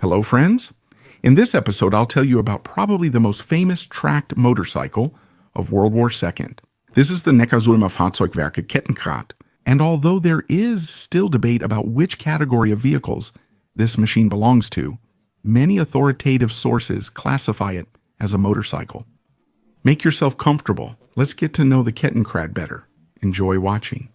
Hello, friends. In this episode, I'll tell you about probably the most famous tracked motorcycle of World War II. This is the Neckarsulmer Fahrzeugwerke Kettenkrad. And although there is still debate about which category of vehicles this machine belongs to, many authoritative sources classify it as a motorcycle. Make yourself comfortable. Let's get to know the Kettenkrad better. Enjoy watching.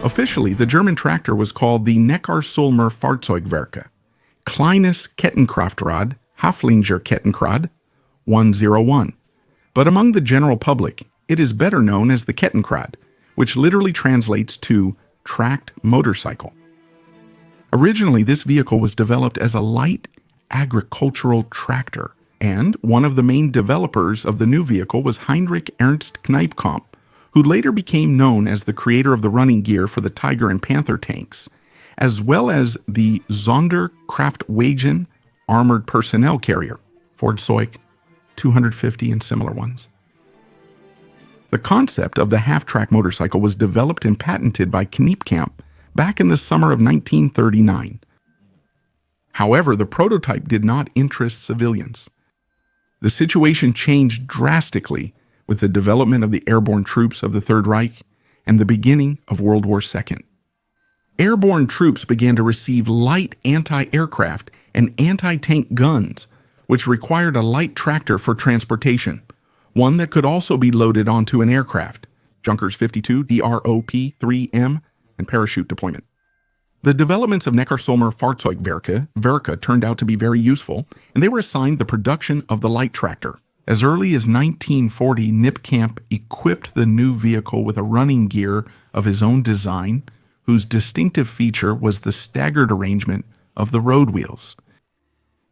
Officially, the German tractor was called the Neckarsulmer Fahrzeugwerke, Kleines Kettenkraftrad, Haflinger Kettenkrad 101. But among the general public, it is better known as the Kettenkrad, which literally translates to tracked motorcycle. Originally, this vehicle was developed as a light agricultural tractor, and one of the main developers of the new vehicle was Heinrich Ernst Kneippkamp, who later became known as the creator of the running gear for the Tiger and Panther tanks, as well as the Sonderkraftwagen armored personnel carrier, Fahrzeug 250 and similar ones. The concept of the half-track motorcycle was developed and patented by Kneippkamp back in the summer of 1939. However, the prototype did not interest civilians. The situation changed drastically with the development of the airborne troops of the Third Reich and the beginning of World War II. Airborne troops began to receive light anti-aircraft and anti-tank guns, which required a light tractor for transportation, one that could also be loaded onto an aircraft, Junkers 52, DROP-3M, and parachute deployment. The developments of Neckarsulmer Fahrzeugwerke turned out to be very useful, and they were assigned the production of the light tractor. As early as 1940, Kneippkamp equipped the new vehicle with a running gear of his own design, whose distinctive feature was the staggered arrangement of the road wheels.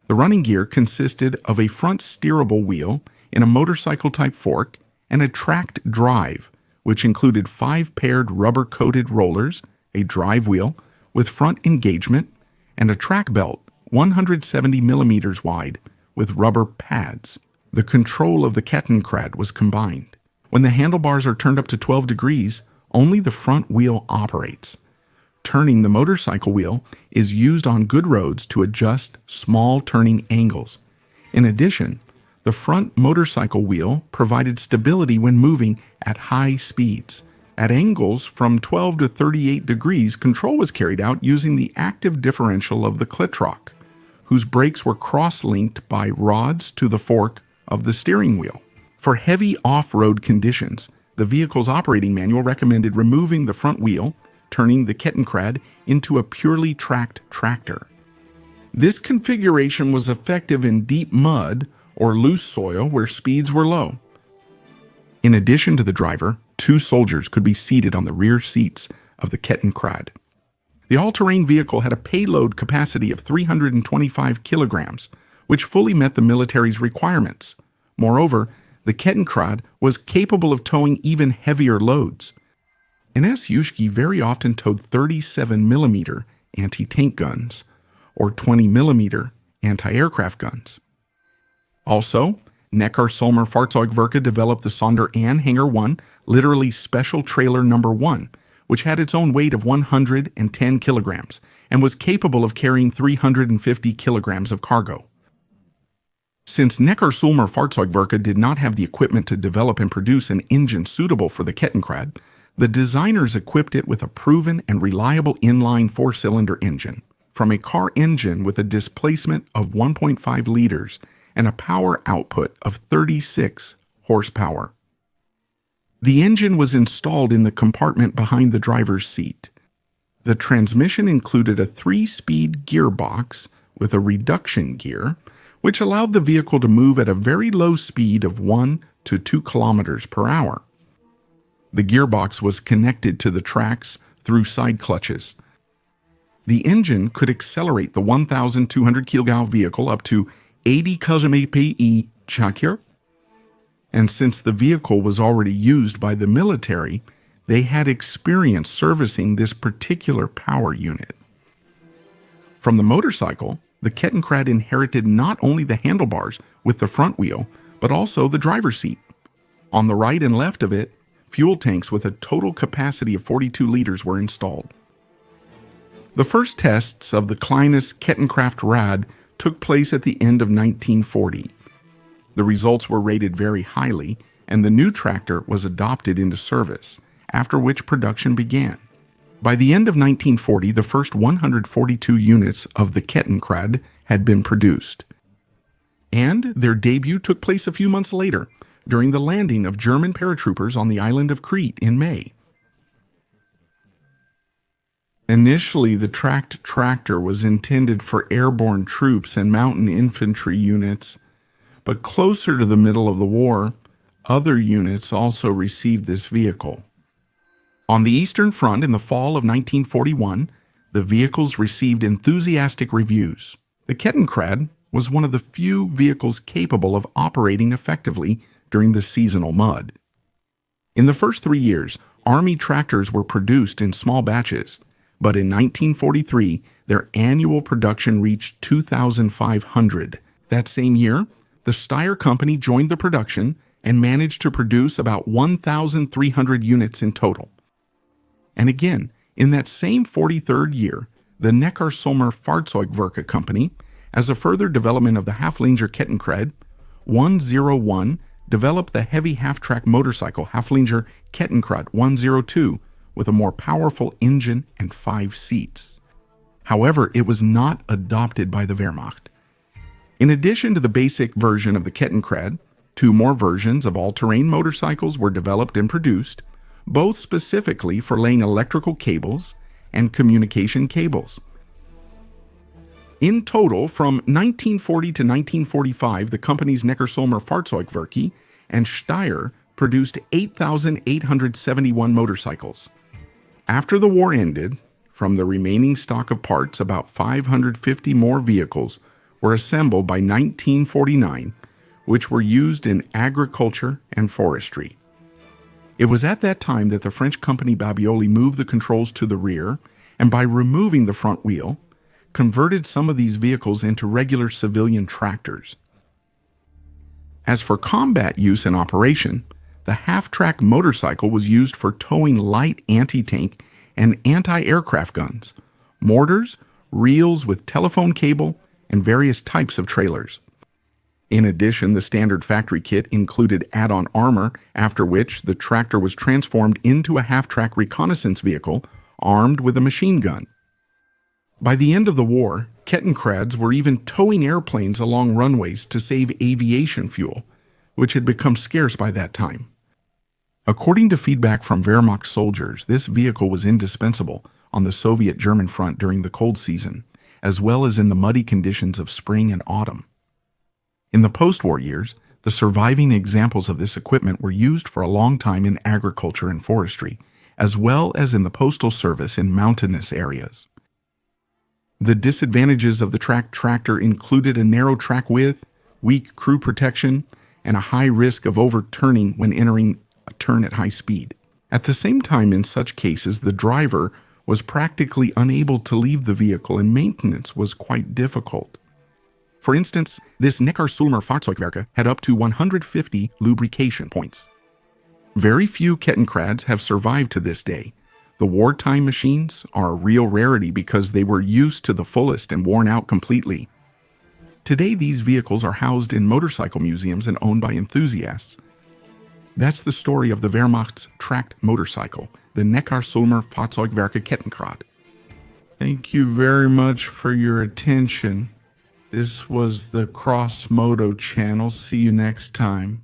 The running gear consisted of a front steerable wheel in a motorcycle-type fork and a tracked drive, which included 5 paired rubber-coated rollers, a drive wheel with front engagement, and a track belt 170 millimeters wide with rubber pads. The control of the Kettenkrad was combined. When the handlebars are turned up to 12 degrees, only the front wheel operates. Turning the motorcycle wheel is used on good roads to adjust small turning angles. In addition, the front motorcycle wheel provided stability when moving at high speeds. At angles from 12 to 38 degrees, control was carried out using the active differential of the Klitschrock, whose brakes were cross-linked by rods to the fork of the steering wheel. For heavy off-road conditions, the vehicle's operating manual recommended removing the front wheel, turning the Kettenkrad into a purely tracked tractor. This configuration was effective in deep mud or loose soil where speeds were low. In addition to the driver, 2 soldiers could be seated on the rear seats of the Kettenkrad. The all-terrain vehicle had a payload capacity of 325 kilograms, which fully met the military's requirements. Moreover, the Kettenkrad was capable of towing even heavier loads. NSU very often towed 37mm anti-tank guns or 20mm anti-aircraft guns. Also, Neckarsulmer Fahrzeugwerke developed the Sonderanhänger 1, literally Special Trailer Number 1, which had its own weight of 110 kilograms and was capable of carrying 350 kilograms of cargo. Since Neckarsulmer Fahrzeugwerke did not have the equipment to develop and produce an engine suitable for the Kettenkrad, the designers equipped it with a proven and reliable inline 4-cylinder engine from a car engine with a displacement of 1.5 liters and a power output of 36 horsepower. The engine was installed in the compartment behind the driver's seat. The transmission included a 3-speed gearbox with a reduction gear, which allowed the vehicle to move at a very low speed of 1 to 2 kilometers per hour. The gearbox was connected to the tracks through side clutches. The engine could accelerate the 1,200 kg vehicle up to 80 km/h, and since the vehicle was already used by the military, They had experience servicing this particular power unit. From the motorcycle, the Kettenkrad inherited not only the handlebars with the front wheel, but also the driver's seat. On the right and left of it, fuel tanks with a total capacity of 42 liters were installed. The first tests of the kleines Kettenkraftrad took place at the end of 1940. The results were rated very highly, and the new tractor was adopted into service, after which production began. By the end of 1940, the first 142 units of the Kettenkrad had been produced. And their debut took place a few months later, during the landing of German paratroopers on the island of Crete in May. Initially, the tracked tractor was intended for airborne troops and mountain infantry units, but closer to the middle of the war, other units also received this vehicle. On the Eastern Front in the fall of 1941, the vehicles received enthusiastic reviews. The Kettenkrad was one of the few vehicles capable of operating effectively during the seasonal mud. In the first 3 years, Army tractors were produced in small batches, but in 1943, their annual production reached 2,500. That same year, the Steyr Company joined the production and managed to produce about 1,300 units in total. And again, in that same 43rd year, the Neckarsulmer Fahrzeugwerke Company, as a further development of the Haflinger Kettenkrad, 101 developed the heavy half-track motorcycle Haflinger Kettenkrad 102 with a more powerful engine and 5 seats. However, it was not adopted by the Wehrmacht. In addition to the basic version of the Kettenkrad, 2 more versions of all-terrain motorcycles were developed and produced, both specifically for laying electrical cables and communication cables. In total, from 1940 to 1945, the company's Neckarsulmer Fahrzeugwerke and Steyr produced 8,871 motorcycles. After the war ended, from the remaining stock of parts, about 550 more vehicles were assembled by 1949, which were used in agriculture and forestry. It was at that time that the French company Babioli moved the controls to the rear, and by removing the front wheel, converted some of these vehicles into regular civilian tractors. As for combat use and operation, the half-track motorcycle was used for towing light anti-tank and anti-aircraft guns, mortars, reels with telephone cable, and various types of trailers. In addition, the standard factory kit included add-on armor, after which the tractor was transformed into a half-track reconnaissance vehicle armed with a machine gun. By the end of the war, Kettenkrads were even towing airplanes along runways to save aviation fuel, which had become scarce by that time. According to feedback from Wehrmacht soldiers, this vehicle was indispensable on the Soviet-German front during the cold season, as well as in the muddy conditions of spring and autumn. In the post-war years, the surviving examples of this equipment were used for a long time in agriculture and forestry, as well as in the postal service in mountainous areas. The disadvantages of the tracked tractor included a narrow track width, weak crew protection, and a high risk of overturning when entering a turn at high speed. At the same time, in such cases, the driver was practically unable to leave the vehicle and maintenance was quite difficult. For instance, this Neckarsulmer Fahrzeugwerke had up to 150 lubrication points. Very few Kettenkrads have survived to this day. The wartime machines are a real rarity because they were used to the fullest and worn out completely. Today, these vehicles are housed in motorcycle museums and owned by enthusiasts. That's the story of the Wehrmacht's tracked motorcycle, the Neckarsulmer Fahrzeugwerke Kettenkrad. Thank you very much for your attention. This was the Cross Moto channel. See you next time.